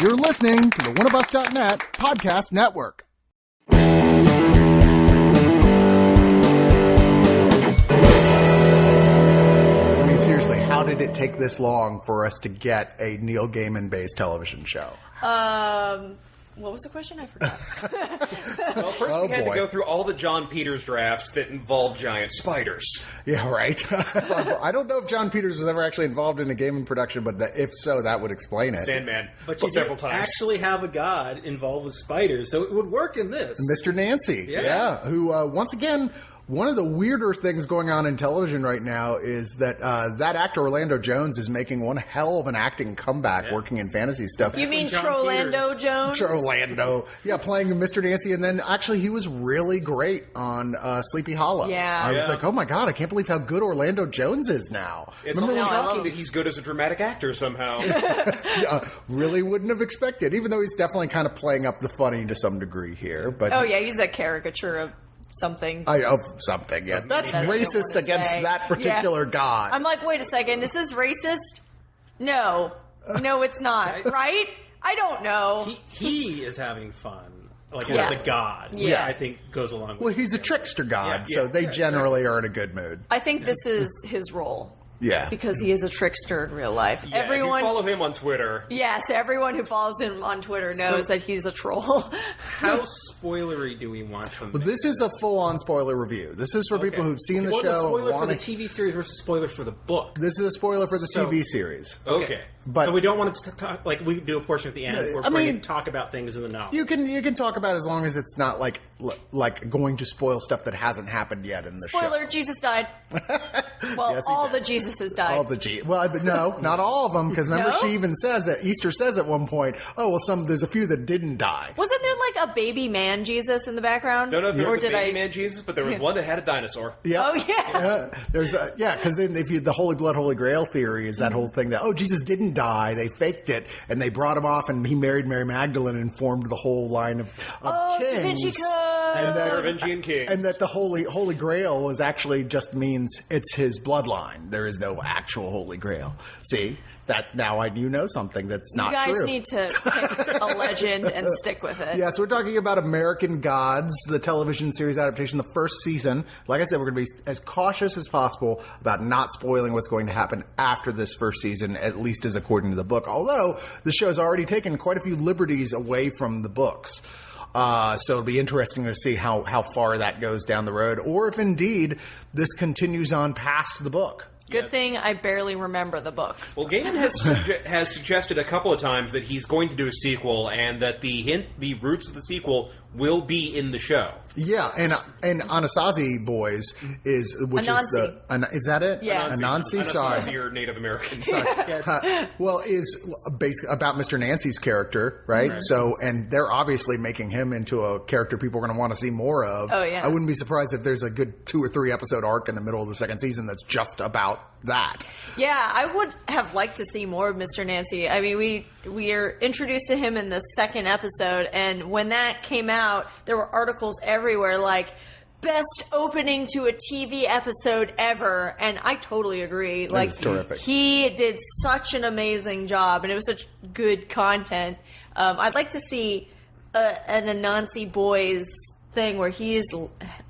You're listening to the Oneofus.net podcast network. I mean, seriously, how did it take this long for us to get a Neil Gaiman-based television show? What was the question? I forgot. Well, first we had to go through all the John Peters drafts that involved giant spiders. Yeah, right. I don't know if John Peters was ever actually involved in a Gaiman production, but if so, that would explain it. Sandman, but you several times. Actually have a god involved with spiders, so it would work in this. Mr. Nancy, who, once again... One of the weirder things going on in television right now is that that actor Orlando Jones is making one hell of an acting comeback working in fantasy stuff. You mean Trolando Jones? Trolando. Yeah, playing Mr. Nancy. And then actually he was really great on Sleepy Hollow. Yeah. I was like, oh my God, I can't believe how good Orlando Jones is now. It's almost shocking that he's good as a dramatic actor somehow. Yeah, really wouldn't have expected, even though he's definitely kind of playing up the funny to some degree here. But oh, yeah, he's a caricature of something. Of something, yeah. That's racist against that particular god. I'm like, wait a second, is this racist? No, it's not, right? I don't know. He is having fun. Like, as a god, which I think goes along with well, he's a trickster god, so they generally are in a good mood. I think this is his role. Yeah. Because he is a trickster in real life. Yeah, everyone, if you follow him on Twitter. Yes, everyone who follows him on Twitter knows that he's a troll. How spoilery do we want from Well, this is a full-on spoiler review. This is for people who've seen the show. Spoiler for the TV series versus spoiler for the book. This is a spoiler for the TV series. Okay. But so we don't want to talk, like, we do a portion at the end where we can talk about things in the novel. You can talk about it as long as it's not like going to spoil stuff that hasn't happened yet in the show. Spoiler, Jesus died. Well, yes, all the Jesuses died. All the well, but no, not all of them, because remember she even says that Easter says at one point, oh, well, there's a few that didn't die. Wasn't there like a baby man Jesus in the background? Don't know if there was a baby man Jesus, but there was one that had a dinosaur. Yeah. Oh, yeah. There's because the Holy Blood, Holy Grail theory is that whole thing that, oh, Jesus didn't die. They faked it, and they brought him off, and he married Mary Magdalene and formed the whole line of kings. Da Vinci Code. And that, Merovingian kings. And that the Holy Grail is actually just means it's his bloodline. There is no actual Holy Grail. See? That now you know something that's not true. You guys need to pick a legend and stick with it. Yeah, so we're talking about American Gods, the television series adaptation, the first season. Like I said, we're going to be as cautious as possible about not spoiling what's going to happen after this first season, at least as according to the book. Although the show has already taken quite a few liberties away from the books. So it'll be interesting to see how far that goes down the road, or if indeed this continues on past the book. Good thing I barely remember the book. Well, Gaiman has suggested a couple of times that he's going to do a sequel, and that the roots of the sequel will be in the show. Yeah, and Anasazi Boys is that it? Yeah, Anansi. Sorry, Anasazi or Native American. Sorry. Well, is basically about Mr. Nancy's character, right? So, and they're obviously making him into a character people are going to want to see more of. Oh yeah. I wouldn't be surprised if there's a good 2 or 3 episode arc in the middle of the second season that's just about that. Yeah, I would have liked to see more of Mr. Nancy. I mean, we are introduced to him in the second episode, and when that came out, there were articles everywhere like, best opening to a TV episode ever, and I totally agree. Like, it's terrific. He did such an amazing job, and it was such good content. I'd like to see an Anansi Boys thing where he's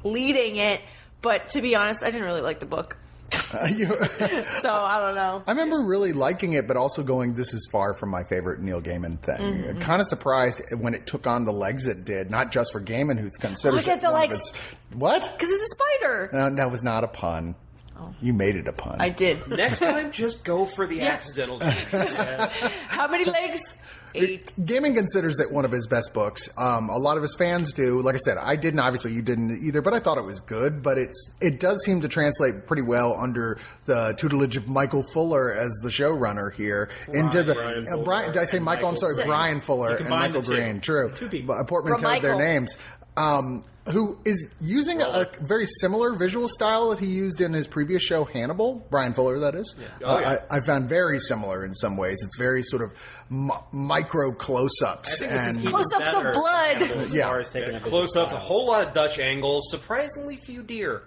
leading it, but to be honest, I didn't really like the book. So I don't know. I remember really liking it, but also going, this is far from my favorite Neil Gaiman thing. Kind of surprised when it took on the legs it did, not just for Gaiman, who's considered Look at the legs. What? Because it's a spider. No, that was not a pun. Oh. You made it a pun. I did. Next time, just go for the accidental changes. How many legs? 8. Gaiman considers it one of his best books. A lot of his fans do. Like I said, I didn't. Obviously, you didn't either. But I thought it was good. But it does seem to translate pretty well under the tutelage of Michael Fuller as the showrunner here. Into the Brian. Did I say Michael? I'm sorry, Bryan Fuller and Michael Green. True. Portmanteau their names. who is using a very similar visual style that he used in his previous show, Hannibal. Bryan Fuller, that is. Yeah. I found very similar in some ways. It's very sort of micro close-ups. And close-ups of blood. Yeah. Close-ups, a whole lot of Dutch angles, surprisingly few deer.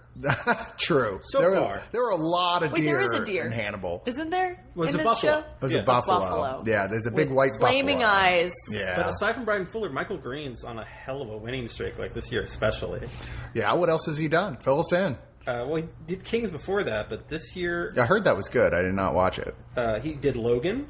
True. There were a lot of deer, there is a deer in Hannibal. Isn't there? Was in a this buffalo. show? It was a buffalo. Yeah, there's a big white flaming buffalo. eyes. Yeah. But aside from Bryan Fuller, Michael Green's on a hell of a winning streak, like this year especially. Yeah, what else has he done? Fill us in. Well, he did Kings before that, but this year... I heard that was good. I did not watch it. He did Logan.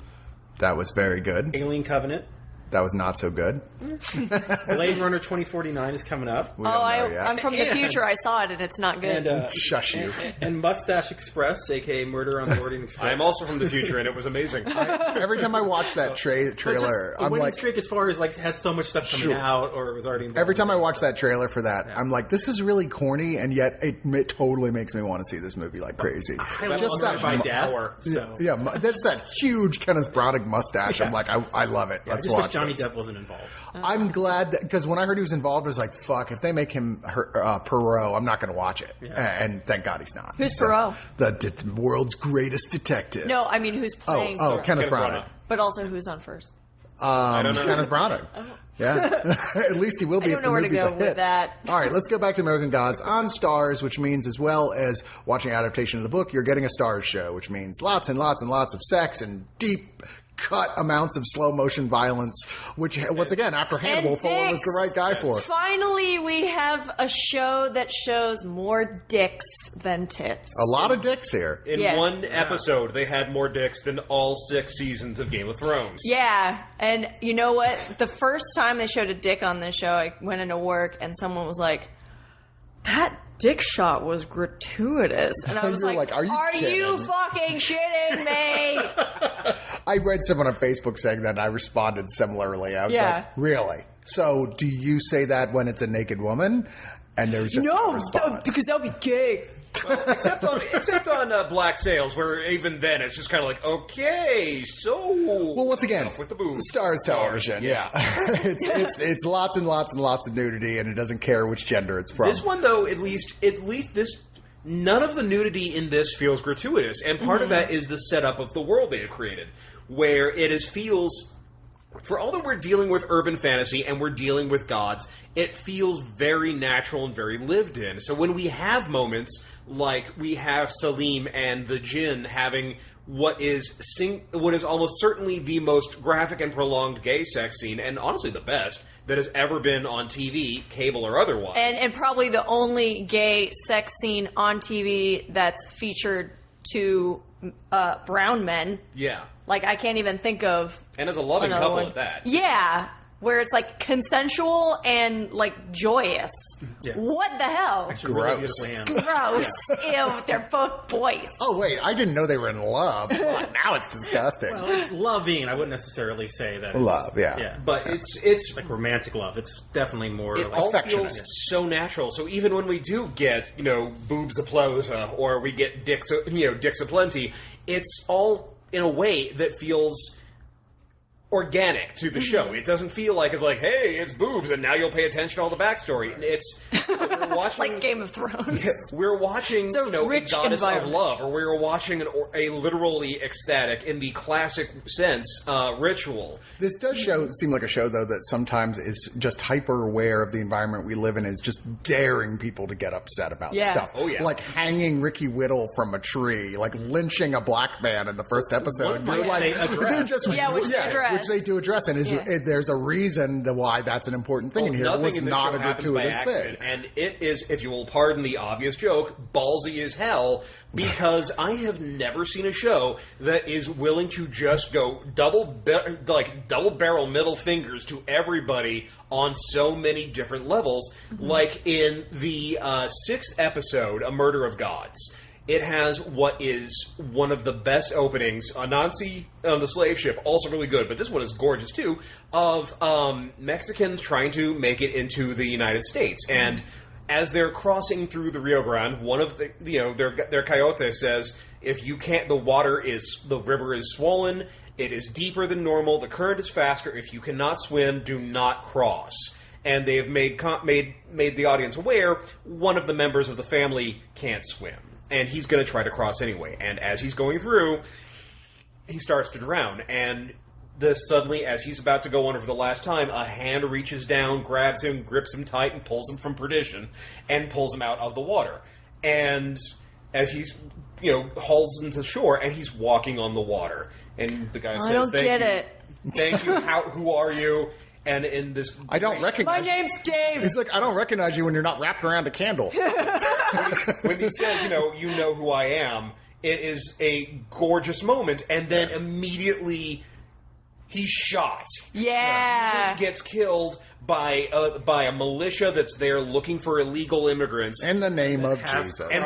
That was very good. Alien Covenant. That was not so good. Blade Runner 2049 is coming up. I'm from the future. I saw it, and it's not good. And, shush you. And Mustache Express, a.k.a. Murder on the Orient Express. I am also from the future, and it was amazing. Every time I watch that trailer, I'm like... streak as far as, like, has so much stuff coming out, or it was already... Every time I watch that trailer for that, I'm like, this is really corny, and yet it totally makes me want to see this movie like crazy. Just that power. Yeah, there's that huge Kenneth Branagh mustache. I'm like, I love it. Let's watch Johnny Depp wasn't involved. I'm glad because when I heard he was involved, I was like, "Fuck! If they make him Perot, I'm not going to watch it." Yeah. And thank God he's not. Who's Perot? The world's greatest detective. No, I mean who's playing? Kenneth Branagh. But also, who's on first? I don't know. Kenneth Branagh. Yeah, at least he will be. I don't know where to go with that. All right, let's go back to American Gods on Starz, which means as well as watching adaptation of the book, you're getting a Starz show, which means lots and lots and lots of sex and deep cut amounts of slow motion violence, which once again after Hannibal, Fuller was the right guy for. Finally, we have a show that shows more dicks than tits. A lot of dicks here. In one episode, they had more dicks than all 6 seasons of Game of Thrones. Yeah, and you know what? The first time they showed a dick on this show, I went into work and someone was like, "That dick shot was gratuitous," and I was like, "Are you fucking shitting me?" I read someone on Facebook saying that, and I responded similarly. I was like, "Really? So, do you say that when it's a naked woman?" And there was just no response. Because that would be gay. Well, except on Black Sails, where even then it's just kind of like, okay, so once again, with the boobs. Starz television, yeah. it's lots and lots and lots of nudity, and it doesn't care which gender it's from. This one, though, at least this. None of the nudity in this feels gratuitous, and part of that is the setup of the world they have created, where it feels. For all that we're dealing with urban fantasy and we're dealing with gods, it feels very natural and very lived in. So when we have moments like we have Salim and the Jinn having what is almost certainly the most graphic and prolonged gay sex scene, and honestly the best, that has ever been on TV, cable or otherwise. And probably the only gay sex scene on TV that's featured to brown men. Yeah. Like, I can't even think of... And as a loving couple at that. Yeah. Where it's, like, consensual and, like, joyous. Yeah. What the hell? Actually, gross. Really gross. Ew, they're both boys. Oh, wait, I didn't know they were in love. Now it's disgusting. Well, it's loving. I wouldn't necessarily say that. Love, yeah. But it's like romantic love. It's definitely more it like all affectionate. Feels so natural. So even when we do get, boobs aplenty, or we get dicks aplenty, it's all in a way that feels organic to the show. It doesn't feel like it's like, hey, it's boobs, and now you'll pay attention to all the backstory. It's we're watching like Game of Thrones. Yeah, we're watching, a goddess of love, or we're watching a literally ecstatic, in the classic sense, ritual. This does seem like a show, though, that sometimes is just hyper aware of the environment we live in, is just daring people to get upset about stuff. Oh, yeah. Like hanging Ricky Whittle from a tree, like lynching a black man in the first episode. Which they do address, and there's a reason why that's an important thing in here. It was not a gratuitous thing. And it is, if you will pardon the obvious joke, ballsy as hell, because I have never seen a show that is willing to just go double barrel middle fingers to everybody on so many different levels. Like in the 6th episode, A Murder of Gods. It has what is one of the best openings, Anansi on the slave ship, also really good, but this one is gorgeous too, of Mexicans trying to make it into the United States. And as they're crossing through the Rio Grande, one of the, their coyote says, if you can't, the river is swollen, it is deeper than normal, the current is faster, if you cannot swim, do not cross. and they have made the audience aware one of the members of the family can't swim, and he's going to try to cross anyway. And as he's going through, he starts to drown, and suddenly, as he's about to go under for the last time, a hand reaches down, grabs him, grips him tight, and pulls him from perdition, and pulls him out of the water. And as he's, hauls him to shore, and he's walking on the water. And the guy says, I don't get it. Thank you. Who are you? And in this... I don't recognize... My name's Dave. He's like, I don't recognize you when you're not wrapped around a candle. When he says, you know who I am, it is a gorgeous moment, and then immediately... he's shot. Yeah. Jesus gets killed by a militia that's there looking for illegal immigrants. In the name of Jesus. And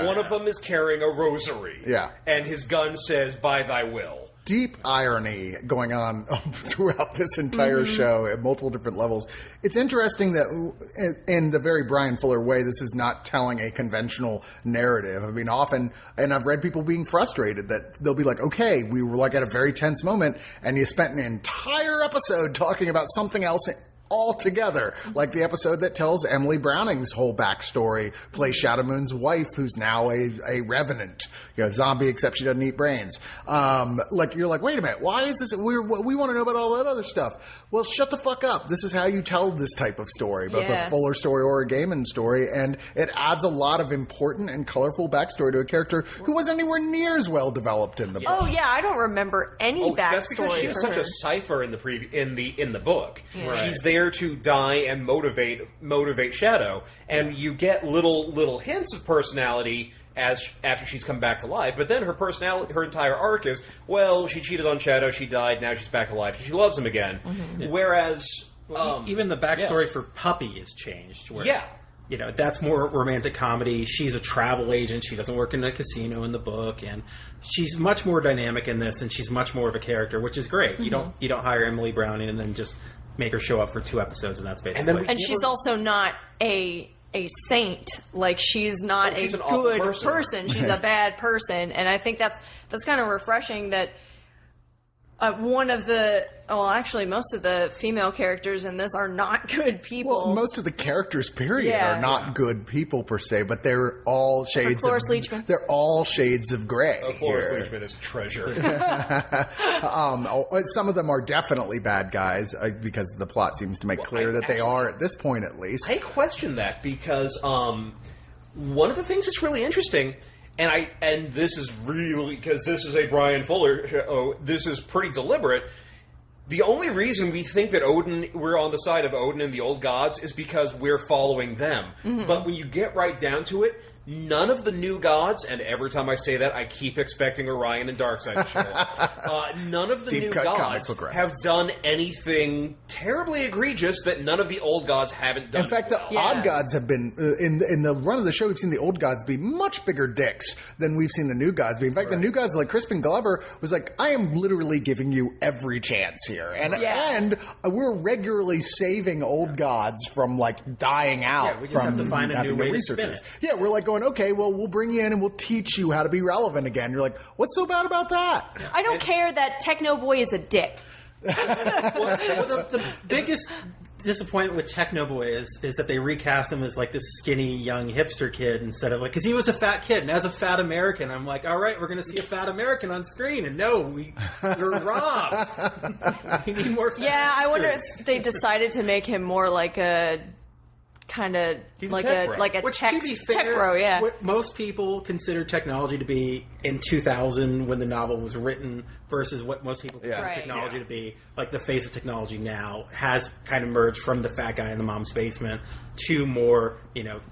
one of them is carrying a rosary. Yeah. And his gun says, by thy will. Deep irony going on throughout this entire show at multiple different levels. It's interesting that in the very Bryan Fuller way, this is not telling a conventional narrative. I mean, often, and I've read people being frustrated that they'll be like, okay, we were like at a very tense moment, and you spent an entire episode talking about something else altogether, like the episode that tells Emily Browning's whole backstory, plays Shadow Moon's wife, who's now a revenant, zombie, except she doesn't eat brains. You're like, wait a minute, why is this? We want to know about all that other stuff. Well, shut the fuck up. This is how you tell this type of story, both a Fuller story or a Gaiman story, and it adds a lot of important and colorful backstory to a character who wasn't anywhere near as well developed in the book. Oh yeah, I don't remember any backstory. That's because she was such a cipher in the book. Yeah. Right. She's there to die and motivate Shadow, and you get little hints of personality after she's come back to life. But then her entire arc is, well, she cheated on Shadow, she died, now she's back to life, and she loves him again. Mm-hmm. Yeah. Whereas even the backstory for Puppy has changed. Where, that's more romantic comedy. She's a travel agent. She doesn't work in a casino in the book, and she's much more dynamic in this, and she's much more of a character, which is great. Mm-hmm. You don't hire Emily Browning and then just make her show up for 2 episodes, and that's basically. And she's also not a saint. Like, she's not a good person. She's a bad person, and I think that's kind of refreshing that most of the female characters in this are not good people. Well, most of the characters, period, are not good people per se, but they're all shades of Leachman. They're all shades of gray. Cloris Leachman is a treasure. Some of them are definitely bad guys because the plot seems to make clear that they are at this point, at least. I question that because one of the things that's really interesting. And this is really, because this is a Bryan Fuller show, this is pretty deliberate. The only reason we think that we're on the side of Odin and the old gods is because we're following them. Mm-hmm. But when you get right down to it, none of the new gods, and every time I say that, I keep expecting Orion and Darkseid to show up. None of the new gods have done anything terribly egregious that none of the old gods haven't done. In fact, the odd gods have been, in the run of the show, we've seen the old gods be much bigger dicks than we've seen the new gods be. In fact, the new gods, like Crispin Glover, was like, I am literally giving you every chance here. And we're regularly saving old gods from, dying out. Yeah, we just have to find a new way to spin it. Yeah, we're like, going, okay, well, we'll bring you in and we'll teach you how to be relevant again. You're like, what's so bad about that? I don't care that Techno Boy is a dick. The biggest disappointment with Techno Boy is that they recast him as this skinny young hipster kid instead of because he was a fat kid, and as a fat American, I'm like, all right, we're going to see a fat American on screen, and no, we're robbed. We need more fat actors. I wonder if they decided to make him more like a kind of like a tech bro, what most people consider technology to be in 2000 when the novel was written versus what most people consider technology to be, the face of technology now, has kind of merged from the fat guy in the mom's basement to more,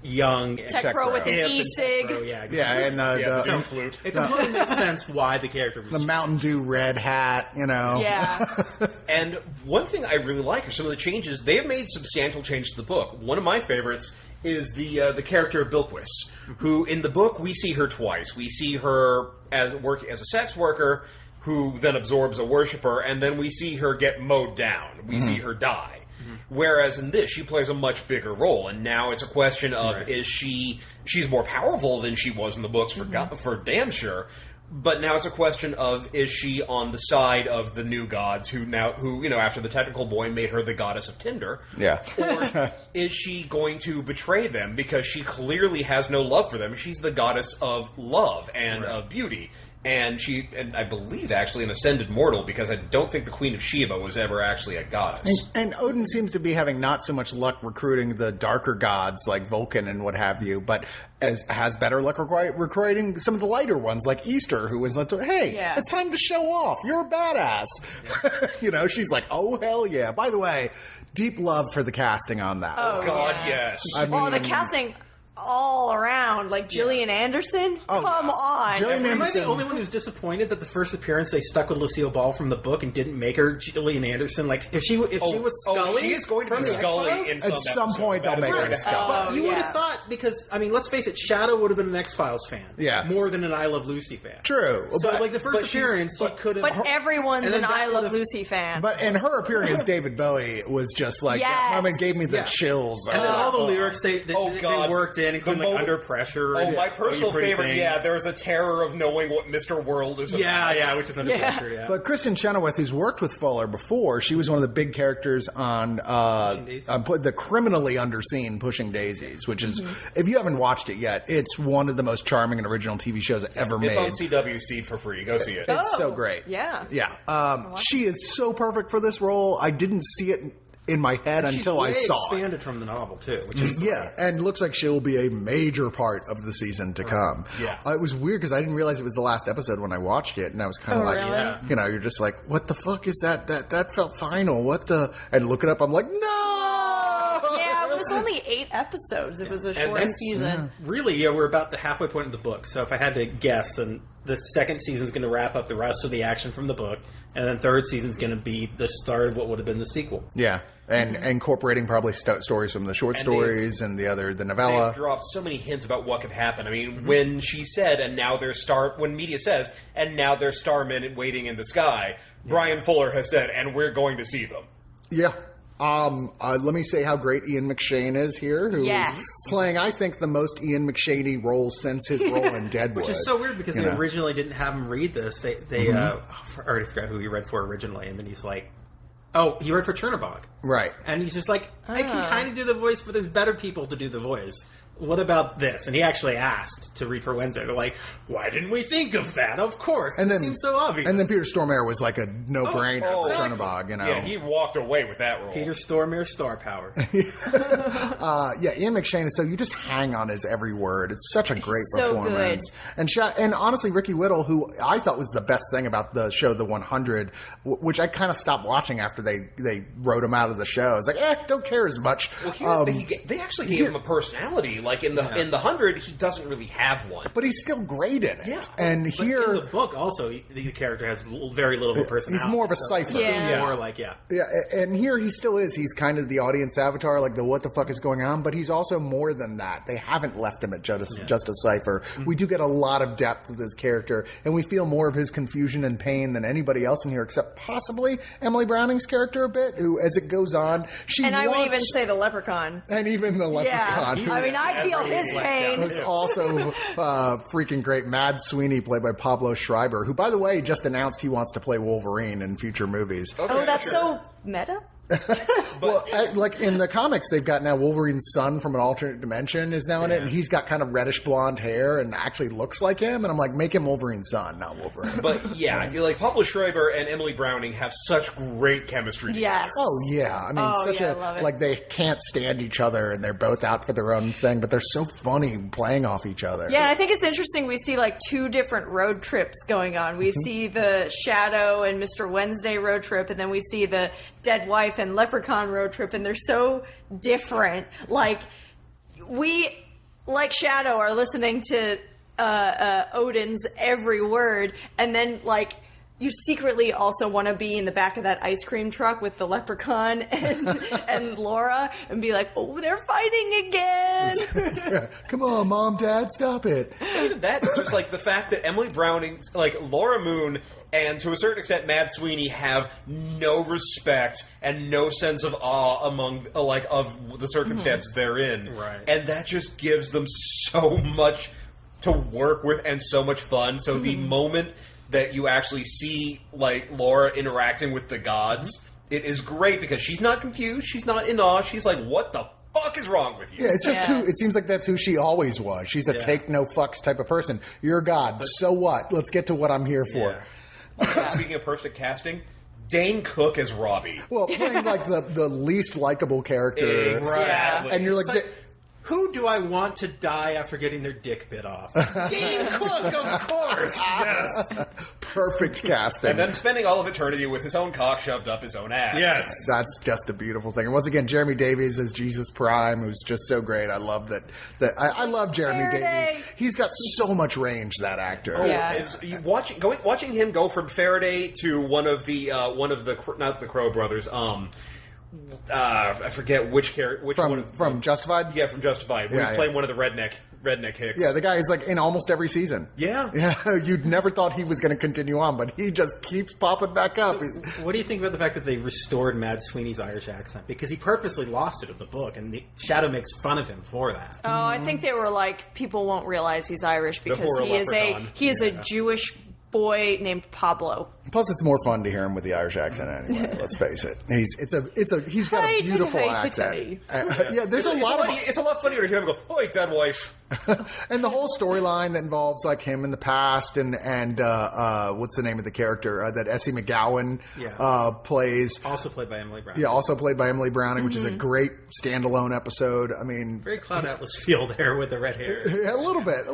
young tech bro with an e-cig. And the flute. It completely makes sense why the character was the Mountain Dew red hat, Yeah. And one thing I really like are some of the changes. They have made substantial changes to the book. One of my favorites is the character of Bilquis, who in the book we see her twice. We see her as a sex worker who then absorbs a worshiper, and then we see her get mowed down. We see her die. Mm-hmm. Whereas in this, she plays a much bigger role, and now it's a question of she's more powerful than she was in the books for damn sure. But now it's a question of, is she on the side of the new gods who after the technical boy made her the goddess of Tinder? Yeah. Or is she going to betray them because she clearly has no love for them? She's the goddess of love and of beauty. And I believe actually an ascended mortal, because I don't think the Queen of Sheba was ever actually a goddess. And Odin seems to be having not so much luck recruiting the darker gods like Vulcan and what have you, but has better luck recruiting some of the lighter ones like Easter, who was like, hey, it's time to show off. You're a badass. She's like, oh, hell yeah. By the way, deep love for the casting on that. Oh, God, yes. The casting all around, like Gillian Anderson. Come on. Gillian Am I Anderson. the only one who's disappointed that the first appearance they stuck with Lucille Ball from the book and didn't make her Gillian Anderson? Like, if she was Scully, she is going to be Scully in at some point. They'll make her Scully. But you would have thought, because let's face it, Shadow would have been an X-Files fan, more than an I Love Lucy fan. True, So the first appearance, he could have. But everyone's an I Love Lucy fan. But in her appearing as David Bowie was just like that moment gave me the chills. And then all the lyrics they worked in, including like Under Pressure. Oh, my personal favorite, there's a terror of knowing what Mr. World is about. Which is Under Pressure, But Kristen Chenoweth, who's worked with Fuller before, she was one of the big characters on the criminally underseen Pushing Daisies, which is, if you haven't watched it yet, it's one of the most charming and original TV shows ever made. It's on CW Seed for free. Go see it. It's so great. Yeah. Yeah. She is so perfect for this role. I didn't see it in my head until I saw it. Expanded from the novel too, which is and looks like she'll be a major part of the season to come. Yeah, it was weird because I didn't realize it was the last episode when I watched it, and I was kind of really? You're just like, what the fuck is that? That felt final. What the? I'd look it up. I'm like, no. Yeah, it was only 8 episodes. It was a short season. Really, we're about the halfway point of the book. So if I had to guess, and the second season's going to wrap up the rest of the action from the book, and then third season's going to be the start of what would have been the sequel. Yeah, and incorporating probably stories from the short stories and the novella. They've dropped so many hints about what could happen. I mean, when she said, when media says, and now there's starmen waiting in the sky, Bryan Fuller has said, and we're going to see them. Yeah. Let me say how great Ian McShane is here, who is playing, I think, the most Ian McShaney role since his role in Deadwood. Which is so weird because they originally didn't have him read this. They I already forgot who he read for originally, and then he's like, oh, he read for Chernobog. Right. And he's just like, I can kind of do the voice, but there's better people to do the voice. What about this? And he actually asked to read for Wednesday. They're like, why didn't we think of that? Of course. It seems so obvious. And then Peter Stormare was like a no-brainer for Chernobog, Yeah, he walked away with that role. Peter Stormare, star power. Ian McShane is you just hang on his every word. It's such a great performance. Good. And honestly, Ricky Whittle, who I thought was the best thing about the show, The 100, which I kind of stopped watching after they wrote him out of the show. I was like, don't care as much. Well, they actually gave him a personality. Like in the 100, he doesn't really have one, but he's still great in it. Yeah. And but here in the book, also the character has very little of a personality. He's more of a cipher. More like and here he still is. He's kind of the audience avatar, like the what the fuck is going on. But he's also more than that. They haven't left him at just a cipher. Mm-hmm. We do get a lot of depth with his character, and we feel more of his confusion and pain than anybody else in here, except possibly Emily Browning's character a bit. Who, as it goes on, I would even say the Leprechaun, and even the Leprechaun. Yeah. I mean, I feel his pain. It's also freaking great. Mad Sweeney, played by Pablo Schreiber, who, by the way, just announced he wants to play Wolverine in future movies. Okay, that's so meta. Well, like in the comics, they've got now Wolverine's son from an alternate dimension is now in it, and he's got kind of reddish blonde hair and actually looks like him. And I'm like, make him Wolverine's son, not Wolverine. But you're like Pablo Schreiber and Emily Browning have such great chemistry. Yes. Oh yeah, I mean, like they can't stand each other, and they're both out for their own thing, but they're so funny playing off each other. Yeah, I think it's interesting. We see like 2 different road trips going on. We see the Shadow and Mr. Wednesday road trip, and then we see the Dead Wife and Leprechaun road trip, and they're so different. Like we, like Shadow, are listening to Odin's every word, and then like you secretly also want to be in the back of that ice cream truck with the Leprechaun and Laura and be like, oh, they're fighting again. Come on, Mom, Dad, stop it. Even that, just like the fact that Emily Browning, like Laura Moon, and to a certain extent Mad Sweeney have no respect and no sense of awe among of the circumstances they're in. Right. And that just gives them so much to work with and so much fun. So the moment that you actually see like Laura interacting with the gods, it is great because she's not confused, she's not in awe, she's like, what the fuck is wrong with you? Yeah, it's just it seems like that's who she always was. She's a take no fucks type of person. You're a god, so what? Let's get to what I'm here for. Speaking of perfect casting, Dane Cook as Robbie. Well, playing like the least likable character. Exactly. And you're like, who do I want to die after getting their dick bit off? Dane Cook, of course! Yes! perfect casting. And then spending all of eternity with his own cock shoved up his own ass. Yes. That's just a beautiful thing. And once again, Jeremy Davies as Jesus Prime, who's just so great. I love that. I love Jeremy Davies. He's got so much range, that actor. Watching him go from Faraday to one of the not the Crow brothers. I forget which character. Which one from Justified? Yeah, from Justified. Where he's playing one of the redneck hicks. Yeah, the guy is like in almost every season. Yeah. You'd never thought he was going to continue on, but he just keeps popping back up. What do you think about the fact that they restored Mad Sweeney's Irish accent? Because he purposely lost it in the book, and Shadow makes fun of him for that. Oh, I think they were like, people won't realize he's Irish because he is a Jewish boy named Pablo. Plus, it's more fun to hear him with the Irish accent anyway. Let's face it. He's got a beautiful accent. There's a lot of. It's a lot funnier to hear him go, "Oi, dead wife." And the whole storyline that involves like him in the past and what's the name of the character that Essie McGowan plays, also played by Emily Browning. Yeah, also played by Emily Browning, which is a great standalone episode. I mean, very Cloud Atlas feel there with the red hair. A little bit.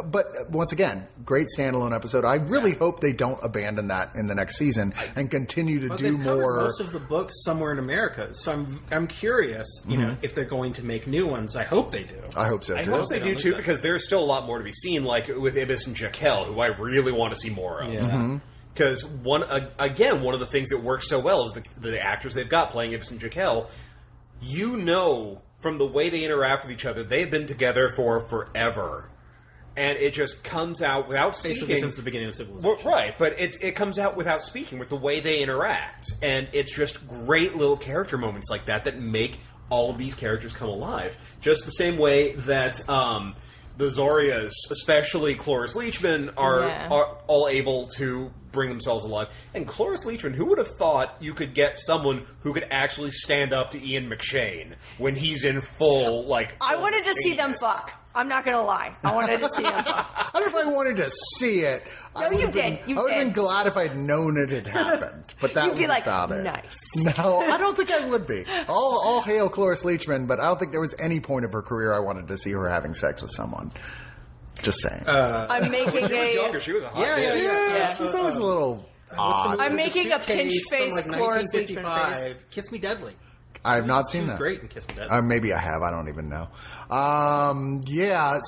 But once again, great standalone episode. I really hope they don't abandon that in the next season and continue to do more. Most of the books somewhere in America, so I'm curious. You know, if they're going to make new ones. I hope they do. I hope so. I hope they do too, because there's still a lot more to be seen, like with Ibis and Jaquel, who I really want to see more of. Yeah. Because one of the things that works so well is the actors they've got playing Ibis and Jaquel. You know, from the way they interact with each other, they've been together for forever. And it just comes out without speaking. Basically since the beginning of civilization. Right, but it comes out without speaking, with the way they interact. And it's just great little character moments like that make all of these characters come alive. Just the same way that the Zorias, especially Cloris Leachman, are all able to bring themselves alive. And Cloris Leachman, who would have thought you could get someone who could actually stand up to Ian McShane when he's in full, like... I wanted to see them fuck. I'm not going to lie. I wanted to see them fuck. I don't know if I wanted to see it. No, you did. I would have been glad if I'd known it had happened. But that You'd be like, about it. Nice. No, I don't think I would be. All hail Cloris Leachman, but I don't think there was any point of her career I wanted to see her having sex with someone. Just saying. I'm making She was younger. She was a hot bitch. Yeah, she's always a little odd. I'm making a pinch face like Cloris Leachman face. Kiss Me Deadly. I have not seen She was that. great in Kiss Me Deadly. Maybe I have. I don't even know.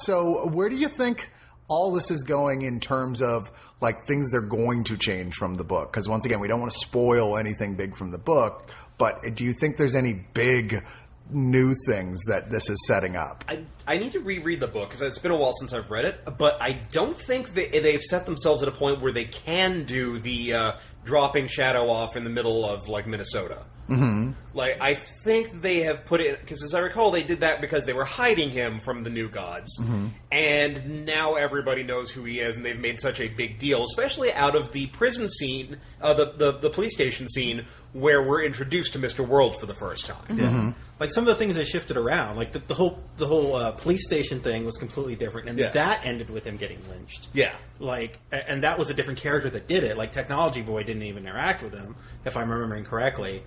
So where do you think all this is going in terms of like things they're going to change from the book? Because once again, we don't want to spoil anything big from the book, but do you think there's any big new things that this is setting up? I need to reread the book because it's been a while since I've read it, but I don't think they've set themselves at a point where they can do the dropping Shadow off in the middle of like Minnesota. Mm-hmm. Like, I think they have put it, because as I recall, they did that because they were hiding him from the New Gods, and now everybody knows who he is, and they've made such a big deal, especially out of the prison scene, the police station scene, where we're introduced to Mr. World for the first time. Yeah. Like some of the things they shifted around, like the whole police station thing was completely different, and that ended with him getting lynched. Yeah, like, and that was a different character that did it. Like Technology Boy didn't even interact with him, if I'm remembering correctly.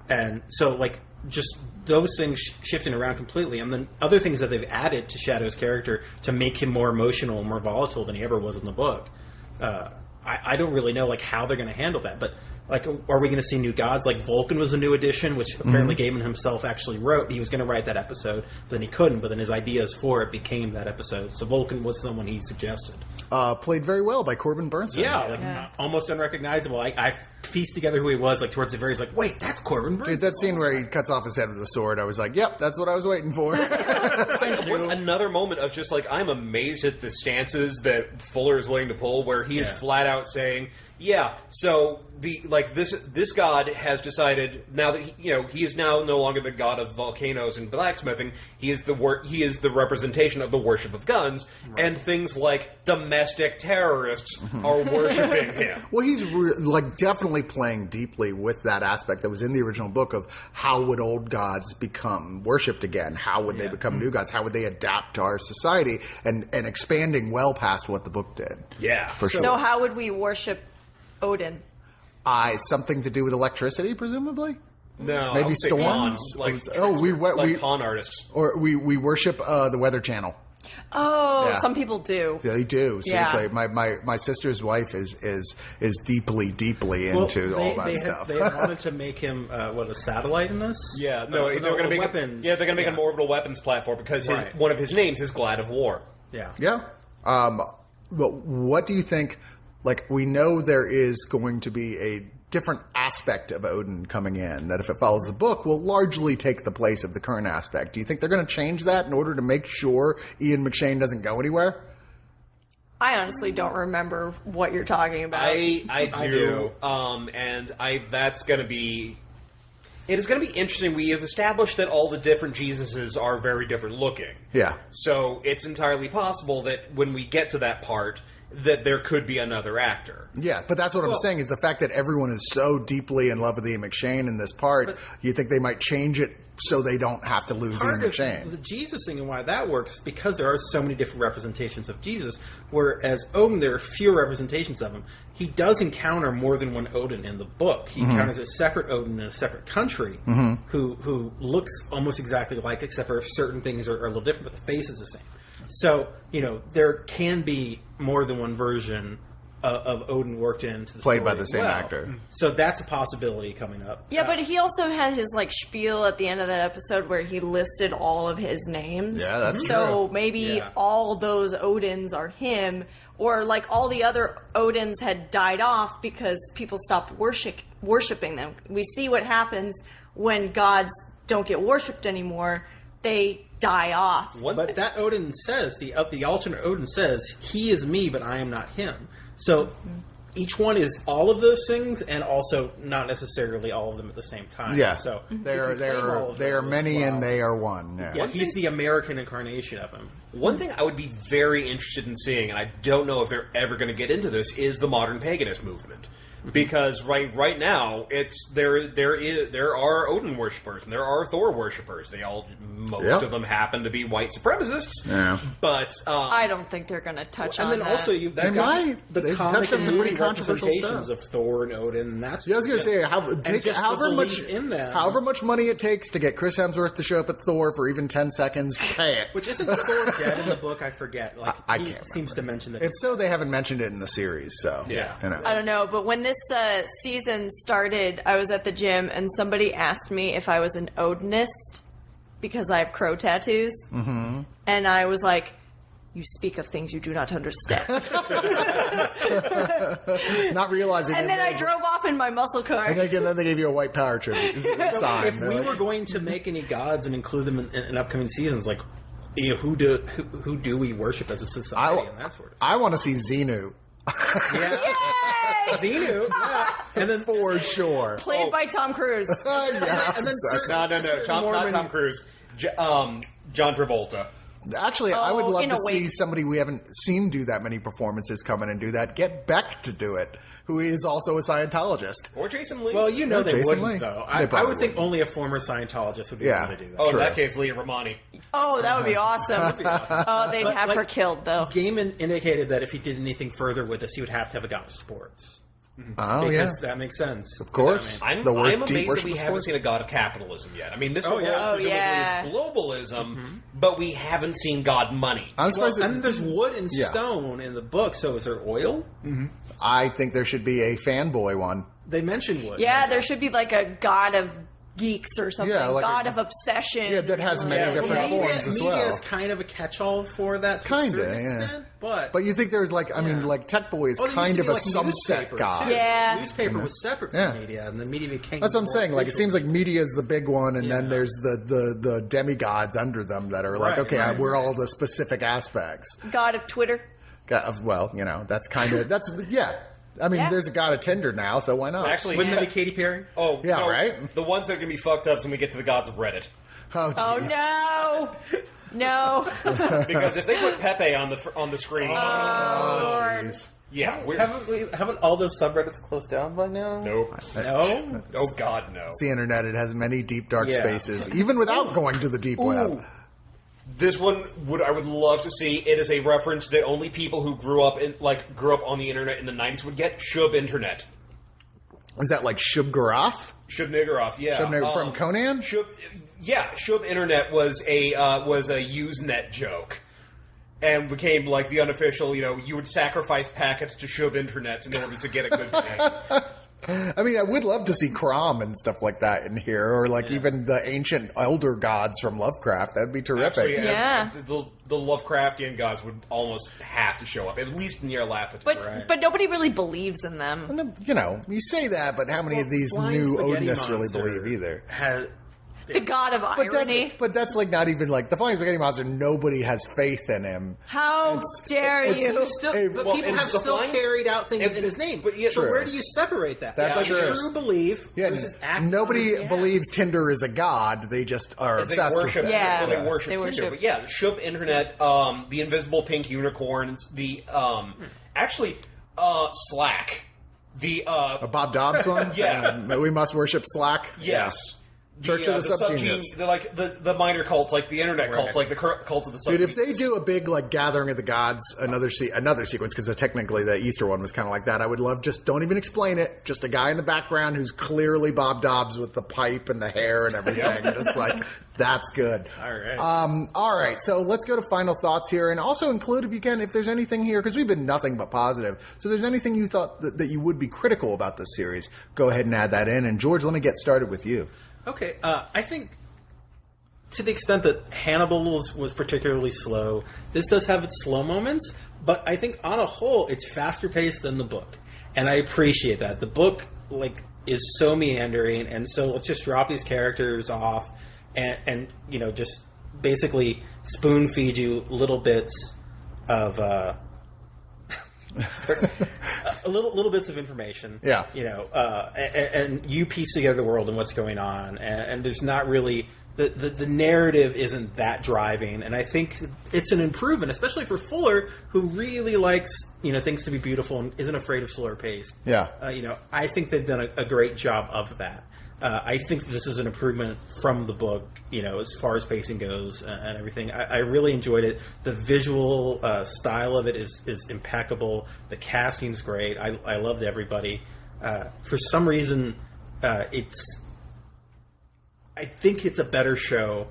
And so, like, just those things shifting around completely. And then other things that they've added to Shadow's character to make him more emotional and more volatile than he ever was in the book. I don't really know, like, how they're going to handle that. But, like, are we going to see new gods? Like, Vulcan was a new addition, which apparently Gaiman himself actually wrote. He was going to write that episode, but then he couldn't. But then his ideas for it became that episode. So Vulcan was someone he suggested. Played very well by Corbin Burnson. Yeah, almost unrecognizable. I piece together who he was, like, towards the very, he's like, wait, that's Corbin Burnson. Dude, that scene where he cuts off his head with a sword, I was like, yep, that's what I was waiting for. Thank you. Another moment of just, like, I'm amazed at the stances that Fuller is willing to pull, where he is flat out saying, yeah, so this god has decided now that he is now no longer the god of volcanoes and blacksmithing. He is the representation of the worship of guns, and things like domestic terrorists are worshiping him. Well, he's definitely playing deeply with that aspect that was in the original book of how would old gods become worshipped again? How would they become new gods? How would they adapt to our society? And expanding well past what the book did. Yeah, for sure. So how would we worship Odin? Something to do with electricity, presumably? No, maybe storms. Like con artists, or we worship the Weather Channel. Oh, some people do. They do. Seriously, my sister's wife is deeply into all that stuff. They wanted to make him a satellite in this. Yeah, no, they're going to make weapons. They're going to make an orbital weapons platform because one of his names is Glad of War. Yeah. But what do you think? Like, we know there is going to be a different aspect of Odin coming in that, if it follows the book, will largely take the place of the current aspect. Do you think they're going to change that in order to make sure Ian McShane doesn't go anywhere? I honestly don't remember what you're talking about. I do. That's going to be... It is going to be interesting. We have established that all the different Jesuses are very different looking. Yeah. So it's entirely possible that when we get to that part, that there could be another actor. Yeah, but that's what I'm saying, is the fact that everyone is so deeply in love with Ian McShane in this part, you think they might change it so they don't have to lose Ian McShane. The Jesus thing and why that works, because there are so many different representations of Jesus, whereas Odin, there are fewer representations of him. He does encounter more than one Odin in the book. He encounters a separate Odin in a separate country who looks almost exactly like, except for certain things are a little different, but the face is the same. So, there can be more than one version of Odin worked into the played story by the same actor. So that's a possibility coming up. Yeah, but he also had his spiel at the end of that episode where he listed all of his names. Yeah, that's true. So maybe all those Odins are him, or all the other Odins had died off because people stopped worshiping them. We see what happens when gods don't get worshipped anymore. They die off. But that Odin says, the alternate Odin says, he is me, but I am not him. So each one is all of those things, and also not necessarily all of them at the same time. Yeah. So they are many, and they are one. Yeah, he's the American incarnation of him. One thing I would be very interested in seeing, and I don't know if they're ever going to get into this, is the modern paganist movement. Because right now there are Odin worshippers and there are Thor worshippers. Most of them happen to be white supremacists. Yeah. But I don't think they're going to touch on that. And then also you've got the comic and movie representations of Thor and Odin. And that's I was going to say however much money it takes to get Chris Hemsworth to show up at Thor for even 10 seconds, pay it. Which isn't Thor dead in the book? I forget. I he can't seems to mention that. If so, they haven't mentioned it in the series. So yeah, I don't know. But when this season started, I was at the gym and somebody asked me if I was an Odinist because I have crow tattoos. Mm-hmm. And I was like, you speak of things you do not understand. Not realizing. And then I drove off in my muscle car. And then they gave you a white power tribute sign. If we were going to make any gods and include them in upcoming seasons, who do we worship as a society and that sort of thing? I want to see Xenu. Yay! Xenu, and then for sure played by Tom Cruise. And then not Tom Cruise, John Travolta. Actually, I would love to see somebody we haven't seen do that many performances come in and do that. Get Beck to do it, who is also a Scientologist. Or Jason Lee. Well, they Jason wouldn't, Lee. though. I would think only a former Scientologist would be able to do that. Oh, in that case, Leah Romani. Oh, that would be awesome. Oh, they'd have her killed, though. Gaiman indicated that if he did anything further with this, he would have to have a god of sports. Oh, because that makes sense. Of course. I'm amazed that we haven't seen a god of capitalism yet. I mean, this presumably is globalism, but we haven't seen god money. And there's wood and stone in the book, so is there oil? Mm-hmm. I think there should be a fanboy one. They mentioned wood. Yeah, there should be a god of geeks or something. Yeah, like God of obsession. Yeah, that has many different forms as well. Media is kind of a catch-all for that to a certain extent, but you think there's like, I mean, like Tech Boy is kind of a subset guy. Yeah. Newspaper was separate from media, and the media became. That's what I'm saying. Like, it seems like media is the big one, and then there's the demigods under them that are like, we're all the specific aspects. God of Twitter. Well, that's kind of I mean, there's a god of Tinder now, so why not? Actually, wouldn't that be Katy Perry? Oh, yeah, no, right. The ones that are going to be fucked up is when we get to the gods of Reddit. Oh no. Because if they put Pepe on the screen, Lord. yeah, haven't all those subreddits closed down by now? Nope. No. Oh God, no. It's the internet. It has many deep, dark spaces, even without going to the deep web. This one I would love to see. It is a reference that only people who grew up on the internet in the 90s would get. Shub Internet. Is that like Shub Garath? Shub Niggurath, yeah. Shub Niggurath from Conan? Shub Internet was a Usenet joke. And became like the unofficial, you would sacrifice packets to Shub Internet in order to get a good connection. I mean, I would love to see Crom and stuff like that in here, or like even the ancient elder gods from Lovecraft. That'd be terrific. Actually, the Lovecraftian gods would almost have to show up, at least near Nyarlathotep. But nobody really believes in them. You say that, but how many of these new Odinists really believe either? The god of irony. But that's like not even like the Flying Spaghetti Monster. Nobody has faith in him. How dare you? But people have still carried out things in his name. So where do you separate that? That's true belief. Nobody believes Tinder is a god. They just are obsessed with it. They worship Tinder. But yeah, Shub Internet, the invisible pink unicorns, the Slack. The Bob Dobbs one? Yeah. We must worship Slack? Yes. Church of the Subgenius. They're like the minor cults, like the internet cults, like the cult of the Subgenius. Dude, if they do a big like gathering of the gods, another sequence, because technically the Easter one was kind of like that, I would love don't even explain it. Just a guy in the background who's clearly Bob Dobbs with the pipe and the hair and everything. Just like, that's good. All right. So let's go to final thoughts here, and also include, if you can, if there's anything here, because we've been nothing but positive. So if there's anything you thought that you would be critical about this series, go ahead and add that in. And George, let me get started with you. Okay, I think to the extent that Hannibal was particularly slow, this does have its slow moments, but I think on a whole, it's faster paced than the book, and I appreciate that. The book is so meandering, and so let's just drop these characters off, and just basically spoon feed you little bits of. little bits of information, and you piece together the world and what's going on, and there's not really the narrative isn't that driving, and I think it's an improvement, especially for Fuller, who really likes things to be beautiful and isn't afraid of slower paced. I think they've done a great job of that. I think this is an improvement from the book, as far as pacing goes and everything. I really enjoyed it. The visual style of it is impeccable. The casting's great. I loved everybody. For some reason, I think it's a better show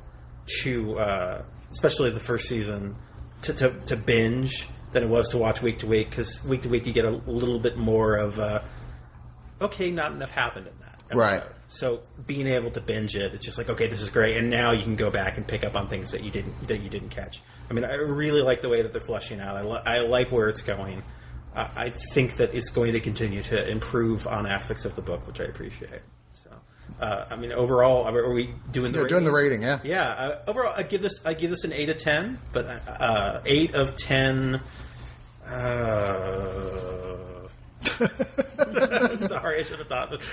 especially the first season, to binge than it was to watch week to week, because week to week you get a little bit more of, not enough happened in that episode. Right. So being able to binge it, it's just like, okay, this is great, and now you can go back and pick up on things that you didn't catch. I mean, I really like the way that they're fleshing out. I like where it's going. I think that it's going to continue to improve on aspects of the book, which I appreciate. So, overall, are we doing the rating? Doing the rating, yeah. Yeah. Overall, I give this an 8 of 10, but 8 of 10. Sorry, I should have thought this.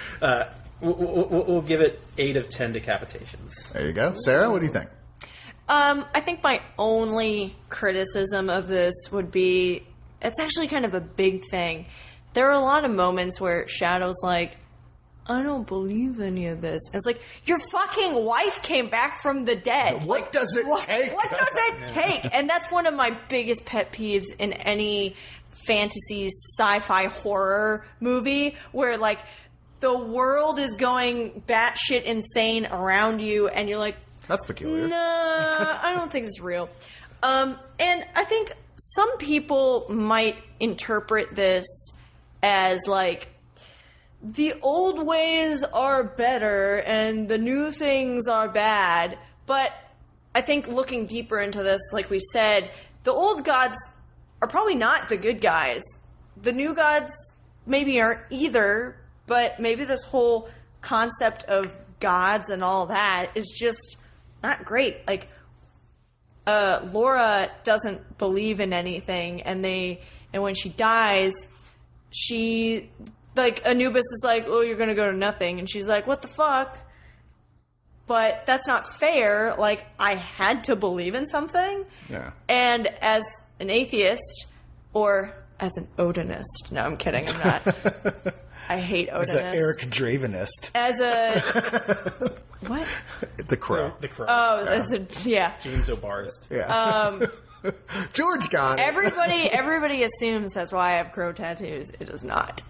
We'll give it 8 of 10 decapitations. There you go. Sarah, what do you think? I think my only criticism of this would be, it's actually kind of a big thing. There are a lot of moments where Shadow's like, I don't believe any of this. And it's like, your fucking wife came back from the dead. What does it take? What does it take? And that's one of my biggest pet peeves in any fantasy, sci-fi, horror movie, where the world is going batshit insane around you, and you're like, that's peculiar. Nah, I don't think it's real. And I think some people might interpret this as the old ways are better and the new things are bad. But I think looking deeper into this, like we said, the old gods are probably not the good guys. The new gods maybe aren't either, but maybe this whole concept of gods and all that is just not great. Like, Laura doesn't believe in anything, and when she dies, Anubis is like, oh, you're gonna go to nothing, and she's like, what the fuck? But that's not fair. Like, I had to believe in something. Yeah. And as an atheist, or as an Odinist, no, I'm kidding, I'm not. I hate Odinists. As an Eric Dravenist. As a... What? The Crow. The Crow. Oh, as a... Yeah. James O'Barst. Yeah. George got it. Everybody assumes that's why I have crow tattoos. It is not.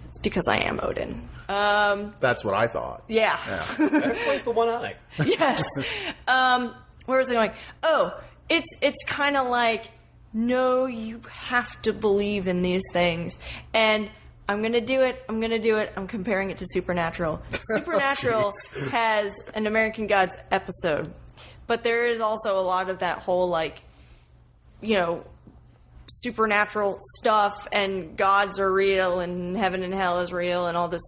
It's because I am Odin. That's what I thought. Yeah. That explains the one eye. Yes. Where was I going? Oh, it's kind of like, no, you have to believe in these things. And I'm going to do it. I'm comparing it to Supernatural. Supernatural has an American Gods episode. But there is also a lot of that whole, like, you know, supernatural stuff, and gods are real, and heaven and hell is real, and all this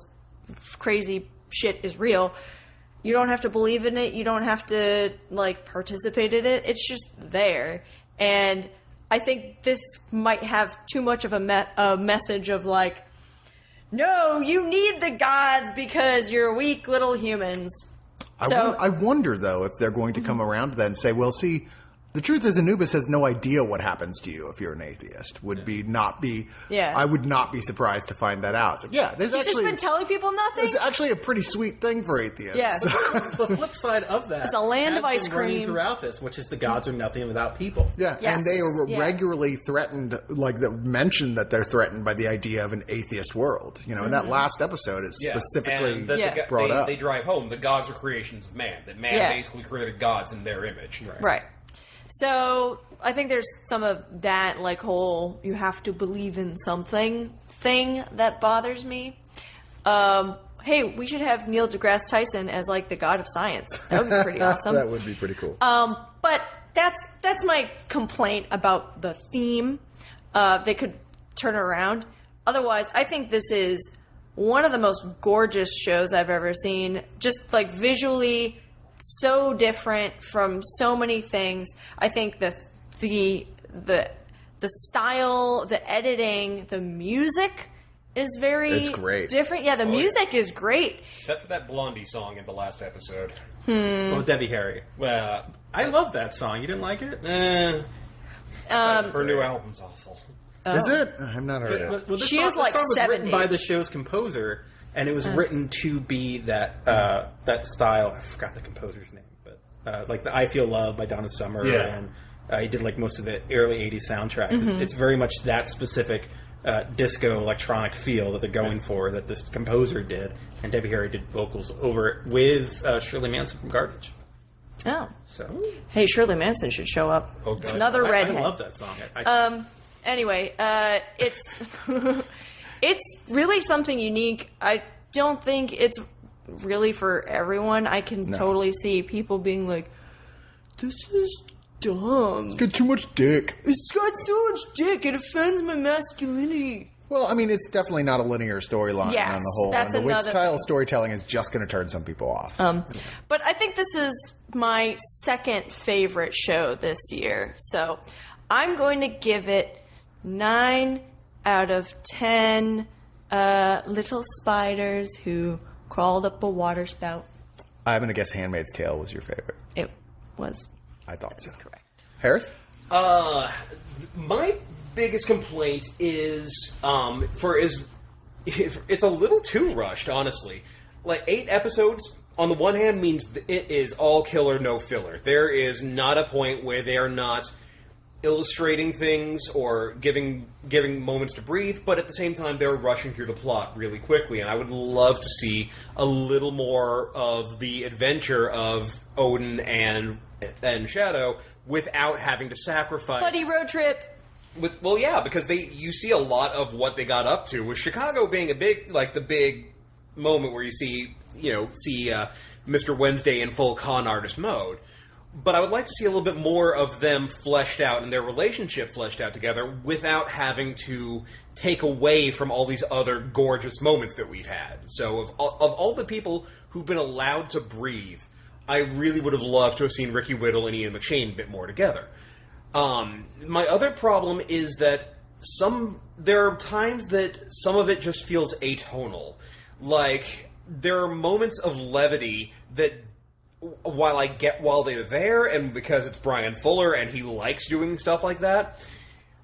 crazy shit is real. You don't have to believe in it. You don't have to, like, participate in it. It's just there. And I think this might have too much of a message of, like, no, you need the gods because you're weak little humans. I wonder, though, if they're going to come around to that and say, well, see, the truth is Anubis has no idea what happens to you if you're an atheist. I would not be surprised to find that out. It's like, yeah, He's just been telling people nothing? It's actually a pretty sweet thing for atheists. Yeah. The flip side of that, it's a land of ice been running cream throughout this, which is the gods are nothing without people. Yeah, yes. And they are regularly threatened, mentioned that they're threatened by the idea of an atheist world. You know, in that last episode, it's specifically brought up. They drive home the gods are creations of man. That man basically created gods in their image. Right. So I think there's some of that, like, whole you have to believe in something thing that bothers me. Hey, we should have Neil deGrasse Tyson as, like, the god of science. That would be pretty awesome. That would be pretty cool. But that's my complaint about the theme. They could turn it around. Otherwise, I think this is one of the most gorgeous shows I've ever seen. Just, like, visually so different from so many things. I think the style, the editing, the music is it's great. different. Yeah, the music is great. Except for that Blondie song in the last episode. Oh, Debbie Harry. Well, I love that song. You didn't like it? Her new album's awful. Is it? I've not heard it. Well, She is, like, the song was 70. written by the show's composer, and it was written to be that style. I forgot the composer's name, but like the "I Feel Love" by Donna Summer, and he did like most of the early '80s soundtracks. Mm-hmm. It's very much that specific disco electronic feel that they're going for. That this composer did, and Debbie Harry did vocals over it with Shirley Manson from Garbage. Oh, so hey, Shirley Manson should show up. Oh, God. It's another redhead. I love that song. Anyway, it's it's really something unique. I don't think it's really for everyone. I can totally see people being like, "This is dumb. It's got too much dick. It's got so much dick. It offends my masculinity." Well, I mean, it's definitely not a linear storyline on the whole. That's and the another style of storytelling is just going to turn some people off. But I think this is my second favorite show this year. So I'm going to give it 9 out of 10 little spiders who crawled up a water spout. I'm going to guess Handmaid's Tale was your favorite. It was. I thought so. Correct. Harris? My biggest complaint is it's a little too rushed, honestly. Like 8 episodes on the one hand means it is all killer, no filler. There is not a point where they are not illustrating things or giving moments to breathe, but at the same time they're rushing through the plot really quickly, and I would love to see a little more of the adventure of Odin and Shadow without having to sacrifice. Buddy road trip. Well, yeah, because you see a lot of what they got up to, with Chicago being the big moment where you see Mr. Wednesday in full con artist mode. But I would like to see a little bit more of them fleshed out and their relationship fleshed out together without having to take away from all these other gorgeous moments that we've had. So of all the people who've been allowed to breathe, I really would have loved to have seen Ricky Whittle and Ian McShane a bit more together. My other problem is that there are times that some of it just feels atonal. Like, there are moments of levity that, while they're there, and because it's Bryan Fuller and he likes doing stuff like that,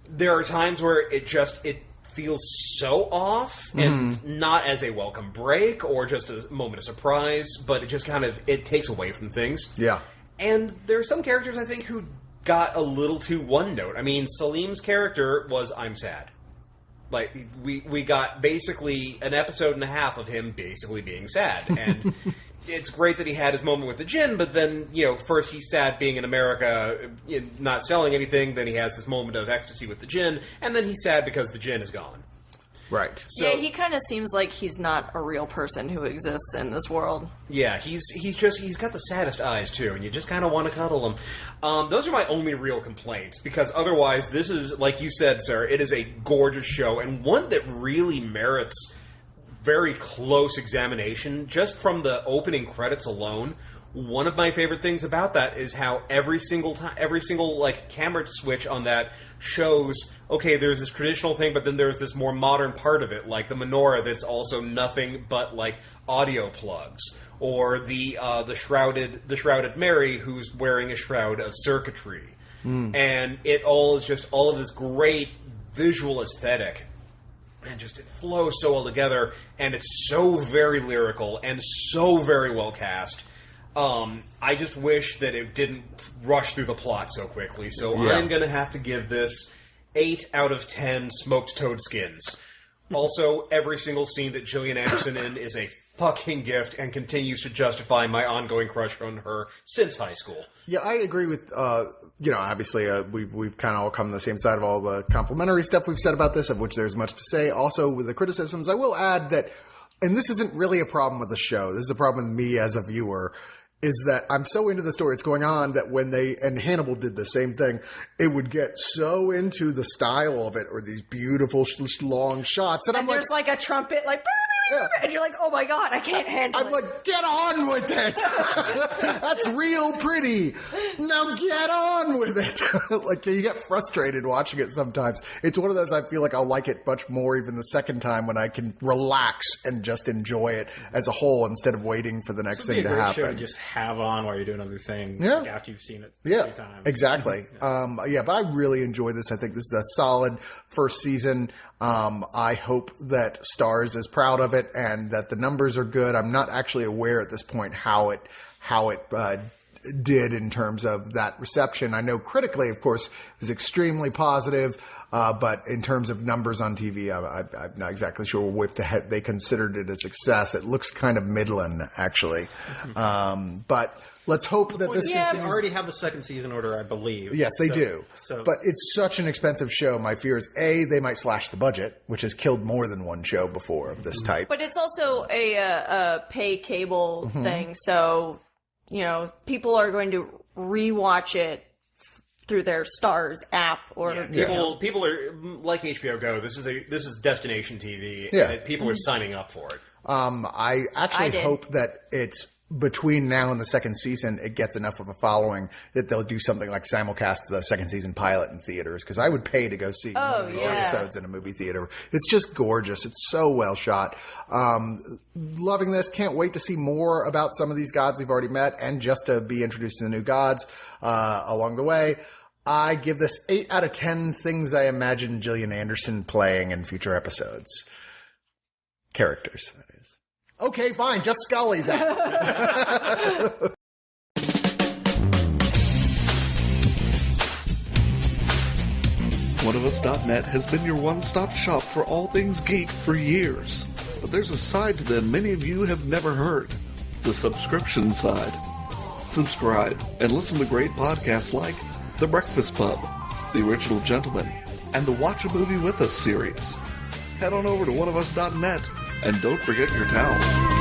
there are times where it feels so off, and not as a welcome break or just a moment of surprise, but it just it takes away from things. Yeah. And there are some characters, I think, who got a little too one-note. I mean, Salim's character was, I'm sad. Like, we got basically an episode and a half of him basically being sad. And it's great that he had his moment with the gin, but then, first he's sad being in America, not selling anything, then he has this moment of ecstasy with the gin, and then he's sad because the gin is gone. Right. So, he kind of seems like he's not a real person who exists in this world. Yeah, he's got the saddest eyes, too, and you just kind of want to cuddle him. Those are my only real complaints, because otherwise, this is, like you said, sir, it is a gorgeous show, and one that really merits very close examination, just from the opening credits alone. One of my favorite things about that is how every single camera switch on that shows, okay, there's this traditional thing, but then there's this more modern part of it, like the menorah that's also nothing but like audio plugs, or the shrouded Mary who's wearing a shroud of circuitry, and it all is just all of this great visual aesthetic. And just it flows so well together, and it's so very lyrical and so very well cast. I just wish that it didn't rush through the plot so quickly. So I'm going to have to give this 8 out of 10 smoked toad skins. Also, every single scene that Gillian Anderson in is a fucking gift and continues to justify my ongoing crush on her since high school. Yeah, I agree with, obviously we've kind of all come to the same side of all the complimentary stuff we've said about this, of which there's much to say. Also, with the criticisms, I will add that, and this isn't really a problem with the show, this is a problem with me as a viewer, is that I'm so into the story that's going on that when and Hannibal did the same thing, it would get so into the style of it, or these beautiful long shots, and I'm like... there's like a trumpet, like... Yeah. And you're like, oh my god, I can't handle it. I'm like, get on with it. That's real pretty. Now get on with it. Like, you get frustrated watching it sometimes. It's one of those, I feel like I'll like it much more even the second time when I can relax and just enjoy it as a whole instead of waiting for the next thing to happen. Show to just have on while you're doing other things, like after you've seen it 3 times. Exactly. But I really enjoy this. I think this is a solid first season. I hope that Starz is proud of it and that the numbers are good. I'm not actually aware at this point how it did in terms of that reception. I know critically, of course, it was extremely positive, but in terms of numbers on TV, I'm not exactly sure if they considered it a success. It looks kind of middling, actually. But let's hope that this continues. They already have the second season order, I believe. Yes, they do. But it's such an expensive show. My fear is, A, they might slash the budget, which has killed more than one show before of this type. But it's also a pay cable thing, so, people are going to rewatch it through their Starz app, or people are like HBO Go. This is destination TV. Yeah. And people are signing up for it. I actually hope that it's between now and the second season, it gets enough of a following that they'll do something like simulcast the second season pilot in theaters, because I would pay to go see one of these episodes in a movie theater. It's just gorgeous. It's so well shot. Loving this. Can't wait to see more about some of these gods we've already met and just to be introduced to the new gods along the way. I give this 8 out of 10 things I imagine Gillian Anderson playing in future episodes. Characters, that is. Okay, fine. Just Scully then. Oneofus.net has been your one-stop shop for all things geek for years. But there's a side to them many of you have never heard. The subscription side. Subscribe and listen to great podcasts like The Breakfast Pub, The Original Gentleman, and the Watch a Movie With Us series. Head on over to Oneofus.net And don't forget your towel.